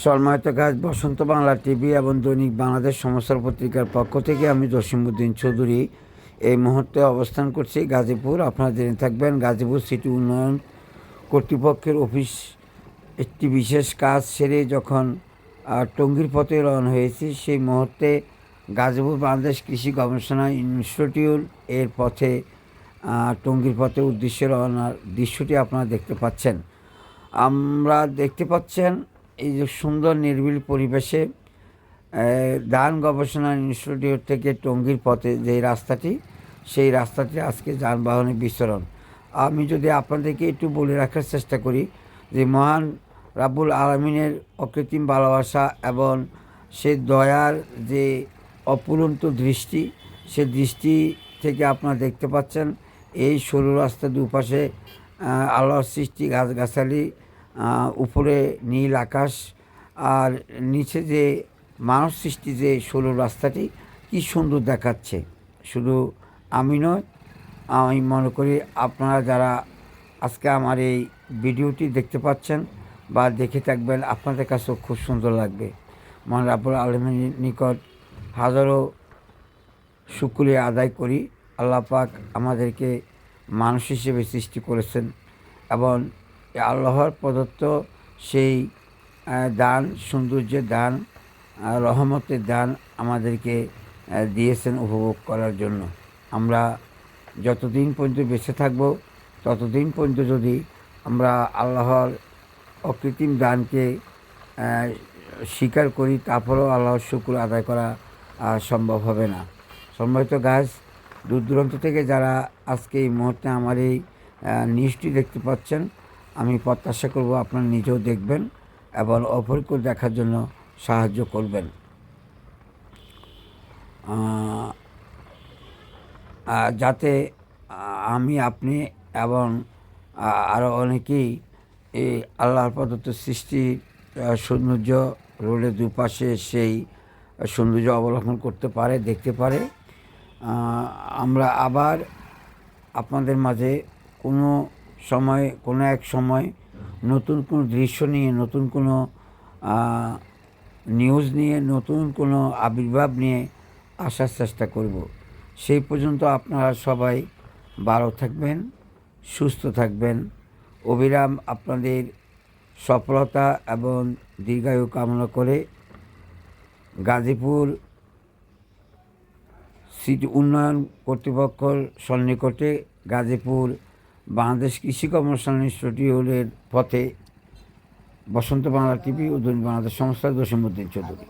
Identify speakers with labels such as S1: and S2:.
S1: সম্মানিত গাছ বসন্ত বাংলা টিভি এবং দৈনিক বাংলাদেশ সমাচার পত্রিকার পক্ষ থেকে আমি জসিমউদ্দিন চৌধুরী এই মুহূর্তে অবস্থান করছি গাজীপুর। আপনারা জেনে থাকবেন গাজীপুর সিটি উন্নয়ন কর্তৃপক্ষের অফিস একটি বিশেষ কাজ সেরে যখন টঙ্গীর পথে রওনা হয়েছি, সেই মুহূর্তে গাজীপুর বাংলাদেশ কৃষি গবেষণা ইনস্টিটিউট এর পথে টঙ্গীর পথে উদ্দেশ্যে রওনার দৃশ্যটি আপনারা দেখতে পাচ্ছেন। আমরা দেখতে পাচ্ছেন এই যে সুন্দর নির্বিল পরিবেশে ধান গবেষণা ইনস্টিটিউট থেকে টঙ্গীর পথে যে রাস্তাটি, সেই রাস্তাটি আজকে যানবাহনের বিচরণ। আমি যদি আপনাদেরকে একটু বলে রাখার চেষ্টা করি যে মহান রাব্বুল আলামিনের অকৃত্রিম ভালোবাসা এবং সে দয়ার যে অপুরন্ত দৃষ্টি, সে দৃষ্টি থেকে আপনারা দেখতে পাচ্ছেন এই সরু রাস্তার দুপাশে আল্লাহর সৃষ্টি গাছগাছালি, উপরে নীল আকাশ, আর নিচে যে মানব সৃষ্টি যে সরু রাস্তাটি কি সুন্দর দেখাচ্ছে। শুধু আমি নয়, আমি মনে করি আপনারা যারা আজকে আমার এই ভিডিওটি দেখতে পাচ্ছেন বা দেখে থাকবেন, আপনাদের কাছেও খুব সুন্দর লাগবে। মহান রাব্বুল আলামিনের নিকট হাজারো শুকরিয়া আদায় করি। আল্লাহ পাক আমাদেরকে মানুষ হিসেবে সৃষ্টি করেছেন এবং আল্লাহর প্রদত্ত সেই দান, সৌন্দর্যের দান, রহমতের দান আমাদেরকে দিয়েছেন উপভোগ করার জন্য। আমরা যতদিন পর্যন্ত বেঁচে থাকব ততদিন পর্যন্ত যদি আমরা আল্লাহর অকৃত্রিম দানকে স্বীকার করি, তারপরেও আল্লাহর শুকর আদায় করা সম্ভব হবে না। সম্মানিত গাছ, দূর দূরান্ত থেকে যারা আজকে এই মুহূর্তে আমার এই নিউজটি দেখতে পাচ্ছেন, আমি প্রত্যাশা করব আপনারা নিজেও দেখবেন এবং অপরকেও দেখার জন্য সাহায্য করবেন। যাতে আমি, আপনি এবং আরও অনেকেই এই আল্লাহর প্রদত্ত সৃষ্টি সৌন্দর্য রোডের দুপাশে সেই সৌন্দর্য অবলোকন করতে পারে, দেখতে পারে। আমরা আবার আপনাদের মাঝে কোনো সময়, কোনো এক সময় নতুন কোনো দৃশ্য নিয়ে, নতুন কোনো নিউজ নিয়ে, নতুন কোনো আবির্ভাব নিয়ে আসার চেষ্টা করব। সেই পর্যন্ত আপনারা সবাই ভালো থাকবেন, সুস্থ থাকবেন। অবিরাম আপনাদের সফলতা এবং দীর্ঘায়ু কামনা করে গাজীপুর সিটি উন্নয়ন কর্তৃপক্ষের সন্নিকটে গাজীপুর বাংলাদেশ কৃষি গবেষণা ইনস্টিটিউটের পথে বসন্ত বাংলা টিভি ও দৈনিক বাংলাদেশ সংস্থা জসিমউদ্দিন চৌধুরী।